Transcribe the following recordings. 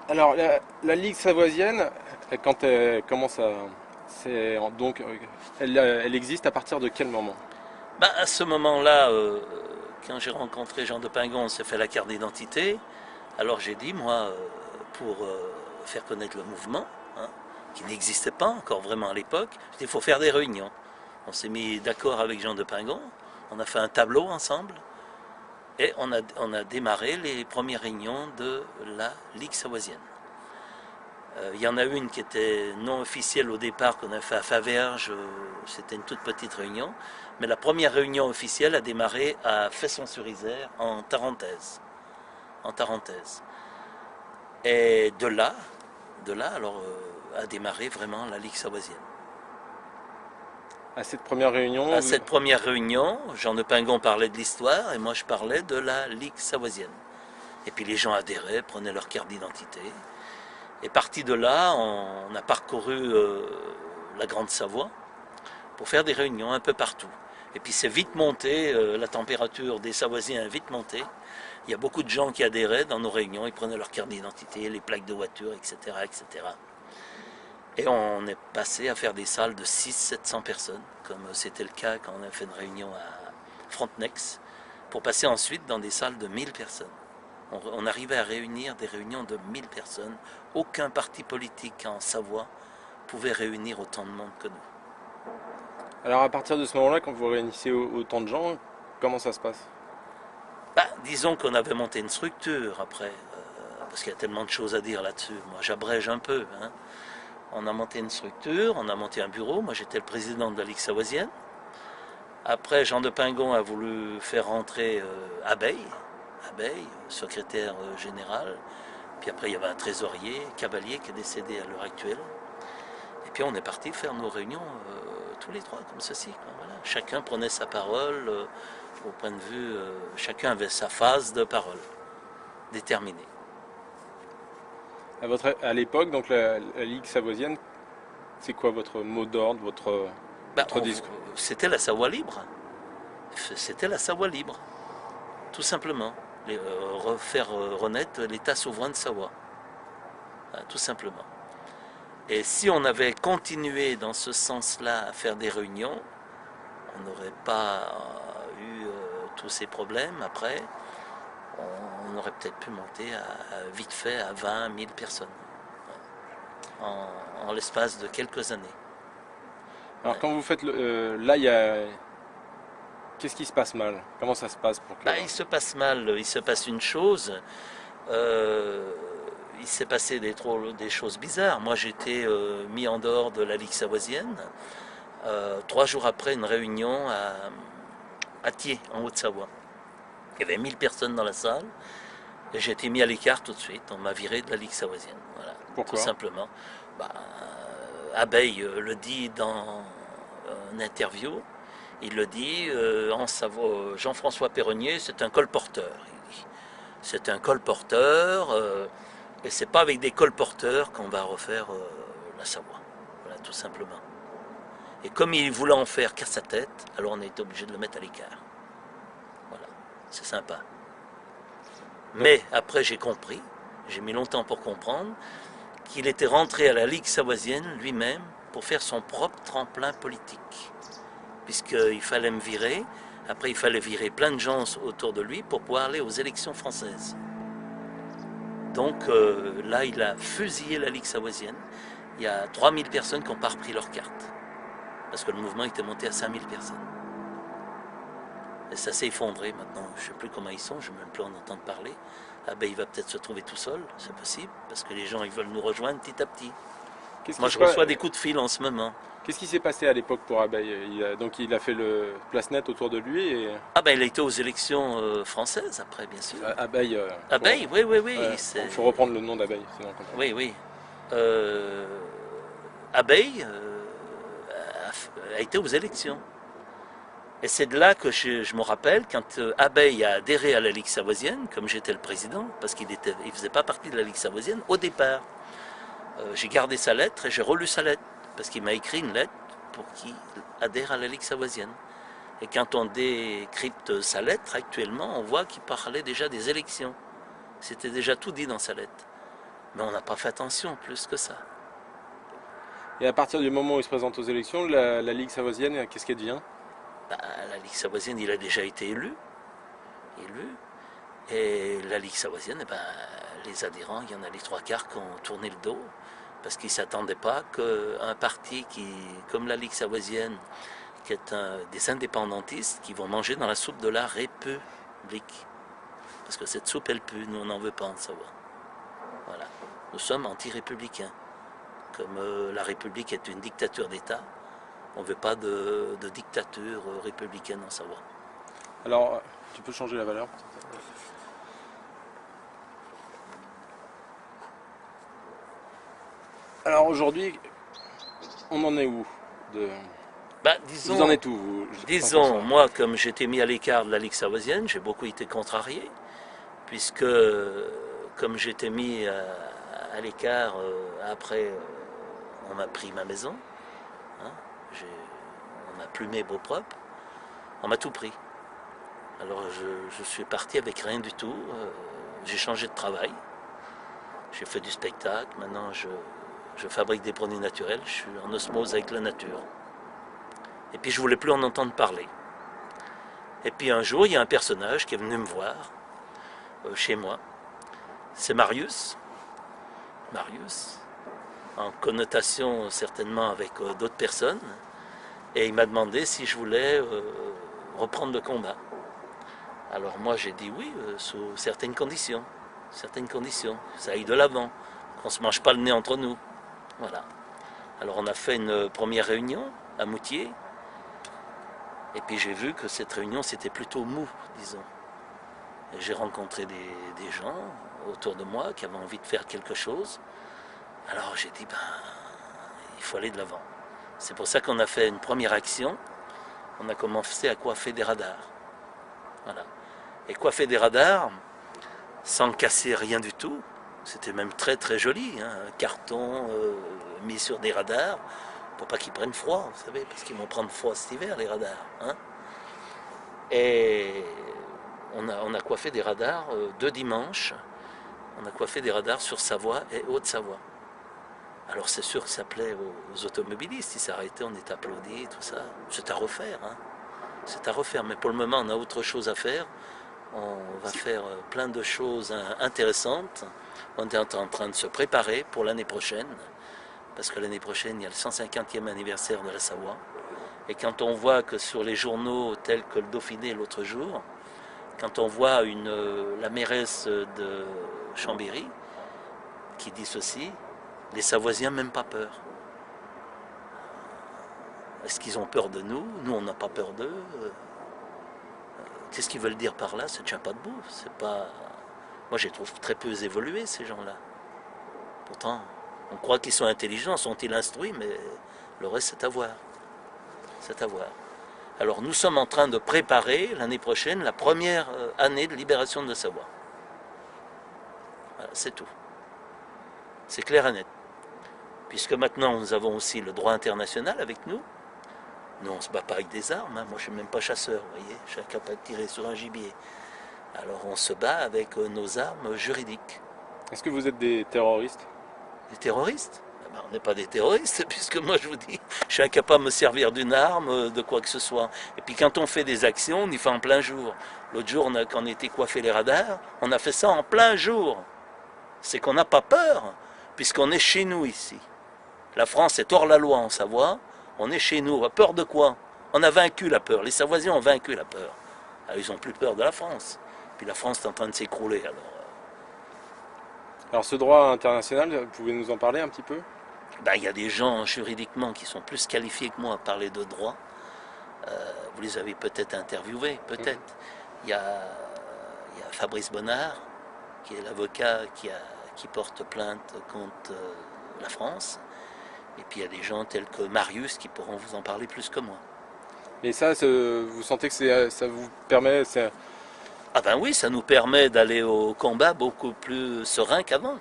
Alors, la Ligue savoisienne, quand elle commence à... donc, elle existe à partir de quel moment? Bah, à ce moment-là, quand j'ai rencontré Jean de Pingon, on s'est fait la carte d'identité. Alors j'ai dit, moi, pour faire connaître le mouvement, hein, qui n'existait pas encore vraiment à l'époque, il faut faire des réunions. On s'est mis d'accord avec Jean de Pingon, on a fait un tableau ensemble et on a démarré les premières réunions de la Ligue savoisienne. Il y en a une qui était non officielle au départ, qu'on a fait à Faverges, c'était une toute petite réunion, mais la première réunion officielle a démarré à Fesson-sur-Isère en Tarentaise. En Tarentaise. Et de là alors, a démarré vraiment la Ligue savoisienne. À cette première réunion, À cette première réunion, Jean de Pingon parlait de l'histoire et moi je parlais de la Ligue savoisienne. Et puis les gens adhéraient, prenaient leur carte d'identité. Et parti de là, on a parcouru la Grande Savoie pour faire des réunions un peu partout. Et puis c'est vite monté, la température des Savoisiens a vite monté. Il y a beaucoup de gens qui adhéraient dans nos réunions, ils prenaient leur carte d'identité, les plaques de voiture, etc., etc. Et on est passé à faire des salles de 600-700 personnes, comme c'était le cas quand on a fait une réunion à Frontenex, pour passer ensuite dans des salles de 1000 personnes. On arrivait à réunir des réunions de 1000 personnes. Aucun parti politique en Savoie pouvait réunir autant de monde que nous. alors à partir de ce moment-là, quand vous réunissez autant de gens, comment ça se passe? Bah, disons qu'on avait monté une structure après, parce qu'il y a tellement de choses à dire là-dessus. Moi, j'abrège un peu, hein. On a monté une structure, on a monté un bureau. Moi, j'étais le président de la Ligue savoisienne. Après, Jean de Pingon a voulu faire rentrer Abeille, secrétaire général. Puis après, il y avait un trésorier, Cavalier, qui est décédé à l'heure actuelle. Et puis, on est parti faire nos réunions tous les trois, comme ceci, quoi. Voilà. Chacun prenait sa parole, au point de vue, chacun avait sa phase de parole déterminée. À l'époque, donc la Ligue savoisienne, c'est quoi votre mot d'ordre, Ben, votre discours? c'était la Savoie libre. C'était la Savoie libre, tout simplement. Refaire renaître l'État souverain de Savoie, hein, tout simplement. Et si on avait continué dans ce sens-là à faire des réunions, on n'aurait pas eu tous ces problèmes. Après, on aurait peut-être pu monter vite fait à 20 000 personnes en l'espace de quelques années. Alors Ouais. quand vous faites là, qu'est-ce qui se passe mal? Comment ça se passe pour que... Bah, il se passe mal, il se passe une chose. euh, il s'est passé des choses bizarres. Moi, j'étais mis en dehors de la Ligue savoisienne. 3 jours après une réunion à Thiers, en Haute-Savoie. Il y avait 1000 personnes dans la salle et j'ai été mis à l'écart tout de suite. On m'a viré de la Ligue savoisienne. Voilà, tout Pourquoi? simplement. Bah, Abeille le dit dans une interview. Il le dit en Savoie. Jean-François Perronnier, c'est un colporteur. Il dit. C'est un colporteur et c'est pas avec des colporteurs qu'on va refaire la Savoie. Voilà, tout simplement. Et comme il voulait en faire qu'à sa tête, alors on a été obligé de le mettre à l'écart. Voilà, c'est sympa. Donc, Mais après j'ai compris, j'ai mis longtemps pour comprendre, qu'il était rentré à la Ligue savoisienne lui-même pour faire son propre tremplin politique. Puisqu'il fallait me virer, après il fallait virer plein de gens autour de lui pour pouvoir aller aux élections françaises. Donc là, il a fusillé la Ligue savoisienne. Il y a 3000 personnes qui n'ont pas repris leur carte. Parce que le mouvement était monté à 5000 personnes. Et ça s'est effondré maintenant. Je ne sais plus comment ils sont, je ne veux même plus en entendre parler. Ah ben il va peut-être se trouver tout seul, c'est possible, parce que les gens ils veulent nous rejoindre petit à petit. qu'est-ce Moi qui se je passe? reçois des coups de fil en ce moment. Qu'est-ce qui s'est passé à l'époque pour Abeille? Donc il a fait le place net autour de lui et Ah ben il a été aux élections françaises après, bien sûr. Abeille, Ah ben oui, oui, oui, faut reprendre le nom d'Abeille, sinon on comprend pas. Oui, oui. Euh, Abeille a été aux élections. Et c'est de là que je me rappelle, quand Abeille a adhéré à la Ligue savoisienne, comme j'étais le président, parce qu'il ne faisait pas partie de la Ligue savoisienne au départ. J'ai gardé sa lettre et j'ai relu sa lettre, parce qu'il m'a écrit une lettre pour qu'il adhère à la Ligue savoisienne. Et quand on décrypte sa lettre actuellement, on voit qu'il parlait déjà des élections. C'était déjà tout dit dans sa lettre. Mais on n'a pas fait attention plus que ça. Et à partir du moment où il se présente aux élections, la Ligue savoisienne, qu'est-ce qu'elle devient? Bah, la Ligue savoisienne, il a déjà été élu. Et la Ligue savoisienne, eh ben, les adhérents, il y en a les trois quarts qui ont tourné le dos parce qu'ils ne s'attendaient pas qu'un parti comme la Ligue savoisienne, qui est des indépendantistes, qui vont manger dans la soupe de la République. Parce que cette soupe, elle pue, nous on n'en veut pas en Savoie. Voilà. Nous sommes anti-républicains. Comme la République est une dictature d'État, on ne veut pas de dictature républicaine en Savoie. Alors, tu peux changer la valeur? Alors aujourd'hui, on en est où de... Bah, Vous en êtes où disons, moi, comme j'étais mis à l'écart de la Ligue savoisienne, j'ai beaucoup été contrarié, puisque comme j'étais mis à l'écart après, on m'a pris ma maison, hein, on m'a plumé beau propre, on m'a tout pris. Alors je suis parti avec rien du tout, j'ai changé de travail, j'ai fait du spectacle, maintenant je fabrique des produits naturels, je suis en osmose avec la nature. Et puis je voulais plus en entendre parler. Et puis un jour, il y a un personnage qui est venu me voir chez moi. C'est Marius. Marius, en connotation certainement avec d'autres personnes. Et il m'a demandé si je voulais reprendre le combat. Alors moi j'ai dit oui, sous certaines conditions. Certaines conditions. Ça aille de l'avant. Qu'on ne se mange pas le nez entre nous. Voilà. Alors on a fait une première réunion à Moutier. Et puis j'ai vu que cette réunion c'était plutôt mou, disons. J'ai rencontré des gens autour de moi qui avaient envie de faire quelque chose. Alors j'ai dit, il faut aller de l'avant. C'est pour ça qu'on a fait une première action. On a commencé à coiffer des radars. Voilà. Et coiffer des radars, sans casser rien du tout, c'était même très très joli. Hein. Un carton mis sur des radars, pour pas qu'ils prennent froid, vous savez, parce qu'ils vont prendre froid cet hiver, les radars. Hein. Et on a coiffé des radars 2 dimanches. On a coiffé des radars sur Savoie et Haute-Savoie. Alors c'est sûr que ça plaît aux automobilistes. Ils s'arrêtaient, on est applaudis, tout ça. C'est à refaire. Hein. C'est à refaire. Mais pour le moment, on a autre chose à faire. On va faire plein de choses intéressantes. On est en train de se préparer pour l'année prochaine. Parce que l'année prochaine, il y a le 150e anniversaire de la Savoie. Et quand on voit que sur les journaux tels que le Dauphiné l'autre jour, quand on voit la mairesse de Chambéry qui dit ceci, les Savoisiens n'ont même pas peur. Est-ce qu'ils ont peur de nous? Nous, on n'a pas peur d'eux. Qu'est-ce qu'ils veulent dire par là? Ça ne tient pas debout. C'est pas... Moi, je les trouve très peu évolués, ces gens-là. Pourtant, on croit qu'ils sont intelligents, sont-ils instruits, mais le reste, c'est à voir. C'est à voir. Alors, nous sommes en train de préparer l'année prochaine la première année de libération de Savoie. Voilà, c'est tout. C'est clair et net. Puisque maintenant, nous avons aussi le droit international avec nous. Nous, on ne se bat pas avec des armes. Hein. Moi, je ne suis même pas chasseur, vous voyez. Je suis incapable de tirer sur un gibier. Alors, on se bat avec nos armes juridiques. Est-ce que vous êtes des terroristes? Des terroristes? On n'est pas des terroristes, puisque moi, je vous dis, je suis incapable de me servir d'une arme, de quoi que ce soit. Et puis, quand on fait des actions, on y fait en plein jour. L'autre jour, quand on était coiffé les radars, on a fait ça en plein jour. C'est qu'on n'a pas peur, puisqu'on est chez nous ici. La France est hors la loi en Savoie, on est chez nous. A peur de quoi? On a vaincu la peur. Les Savoisiens ont vaincu la peur. Alors, ils n'ont plus peur de la France. Puis la France est en train de s'écrouler. Alors ce droit international, vous pouvez nous en parler un petit peu? Il y a des gens juridiquement qui sont plus qualifiés que moi à parler de droit. Vous les avez peut-être interviewés, peut-être. Il y a Fabrice Bonnard, qui est l'avocat qui porte plainte contre la France. Et puis il y a des gens tels que Marius qui pourront vous en parler plus que moi. Mais ça, vous sentez que ça vous permet... Ah ben oui, ça nous permet d'aller au combat beaucoup plus serein qu'avant,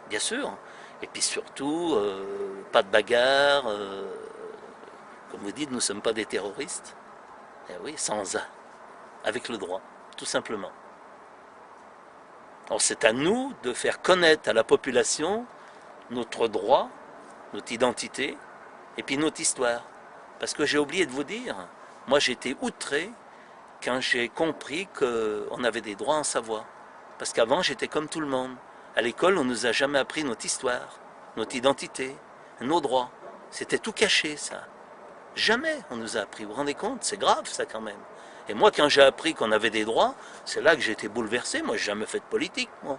bien sûr. Et puis surtout, pas de bagarre. Comme vous dites, nous ne sommes pas des terroristes. Eh oui, sans A, avec le droit, tout simplement. Alors c'est à nous de faire connaître à la population notre droit, notre identité, et puis notre histoire. Parce que j'ai oublié de vous dire, moi j'ai été outré quand j'ai compris qu'on avait des droits en Savoie. Parce qu'avant j'étais comme tout le monde. À l'école on ne nous a jamais appris notre histoire, notre identité, nos droits. C'était tout caché ça. Jamais on nous a appris. Vous vous rendez compte? C'est grave ça quand même. Et moi quand j'ai appris qu'on avait des droits, c'est là que j'ai été bouleversé. Moi j'ai jamais fait de politique, moi.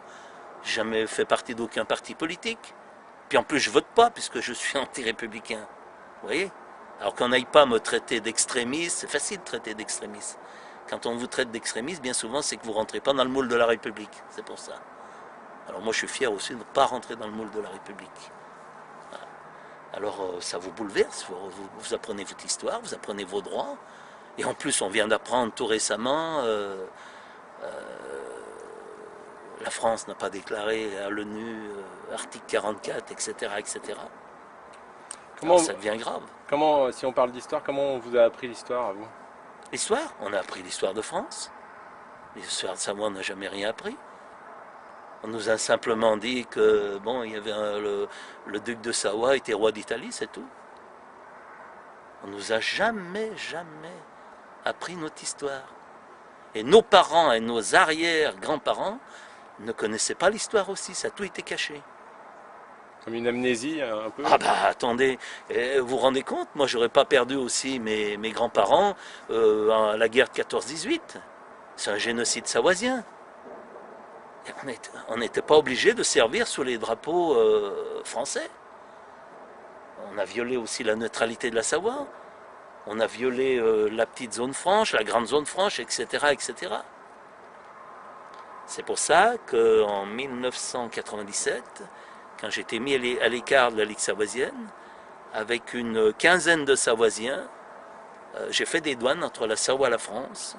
J'ai jamais fait partie d'aucun parti politique. Puis en plus je vote pas puisque je suis anti-républicain. Vous voyez? Alors qu'on n'aille pas me traiter d'extrémiste, c'est facile de traiter d'extrémiste. Quand on vous traite d'extrémiste, bien souvent c'est que vous ne rentrez pas dans le moule de la République. C'est pour ça. Alors moi je suis fier aussi de ne pas rentrer dans le moule de la République. Voilà. Alors ça vous bouleverse, vous apprenez votre histoire, vous apprenez vos droits. Et en plus on vient d'apprendre tout récemment, la France n'a pas déclaré à l'ONU article 44, etc. etc. Comment, Alors ça devient grave. comment, si on parle d'histoire, comment on vous a appris l'histoire à vous? L'histoire, on a appris l'histoire de France. L'histoire de Savoie, on n'a jamais rien appris. On nous a simplement dit que bon, il y avait le duc de Savoie était roi d'Italie, c'est tout. On nous a jamais appris notre histoire. Et nos parents et nos arrière-grands-parents ne connaissaient pas l'histoire aussi, ça a tout été caché. Comme une amnésie un peu? Ah bah attendez, vous vous rendez compte, moi j'aurais pas perdu aussi mes grands-parents à la guerre de 14-18. C'est un génocide savoisien. On n'était pas obligé de servir sous les drapeaux français. On a violé aussi la neutralité de la Savoie. On a violé la petite zone franche, la grande zone franche, etc. etc. C'est pour ça qu'en 1997, quand j'ai été mis à l'écart de la Ligue savoisienne, avec une quinzaine de Savoisiens, j'ai fait des douanes entre la Savoie et la France,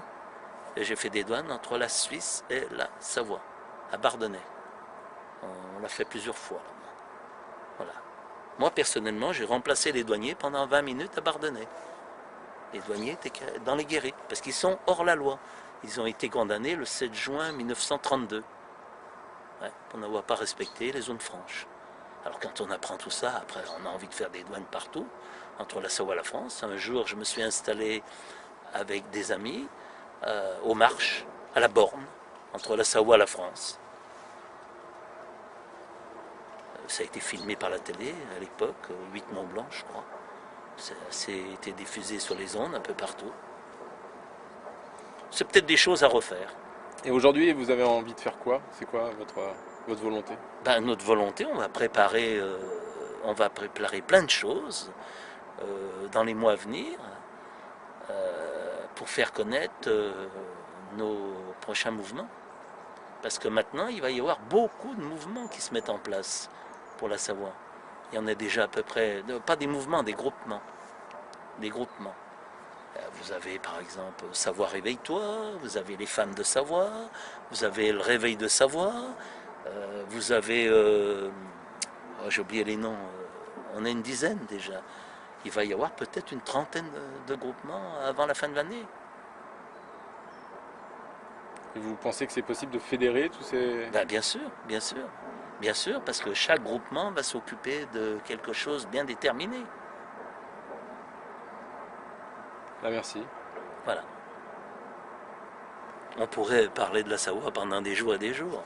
et j'ai fait des douanes entre la Suisse et la Savoie, à Bardonnay. On l'a fait plusieurs fois. Voilà. Moi, personnellement, j'ai remplacé les douaniers pendant 20 minutes à Bardonnay. Les douaniers étaient dans les guérites, parce qu'ils sont hors la loi. Ils ont été condamnés le 7 juin 1932, pour n'avoir pas respecté les zones franches. Alors quand on apprend tout ça, après on a envie de faire des douanes partout, entre la Savoie et la France. Un jour, je me suis installé avec des amis aux Marches, à la borne, entre la Savoie et la France. Ça a été filmé par la télé à l'époque, 8 Mont Blanc, je crois. Ça a été diffusé sur les ondes un peu partout. C'est peut-être des choses à refaire. Et aujourd'hui, vous avez envie de faire quoi? C'est quoi votre volonté? Ben, notre volonté, on va préparer plein de choses dans les mois à venir pour faire connaître nos prochains mouvements. Parce que maintenant, il va y avoir beaucoup de mouvements qui se mettent en place pour la Savoie. Il y en a déjà à peu près, pas des mouvements, des groupements. Des groupements. Vous avez par exemple Savoie Réveille-toi, vous avez les femmes de Savoie, vous avez le Réveil de Savoie, vous avez, j'ai oublié les noms, on est une dizaine déjà. Il va y avoir peut-être une trentaine de groupements avant la fin de l'année. Et vous pensez que c'est possible de fédérer tous ces... Ben, bien sûr, bien sûr. Bien sûr, parce que chaque groupement va s'occuper de quelque chose bien déterminé. Ah, merci. Voilà. On pourrait parler de la Savoie pendant des jours et des jours.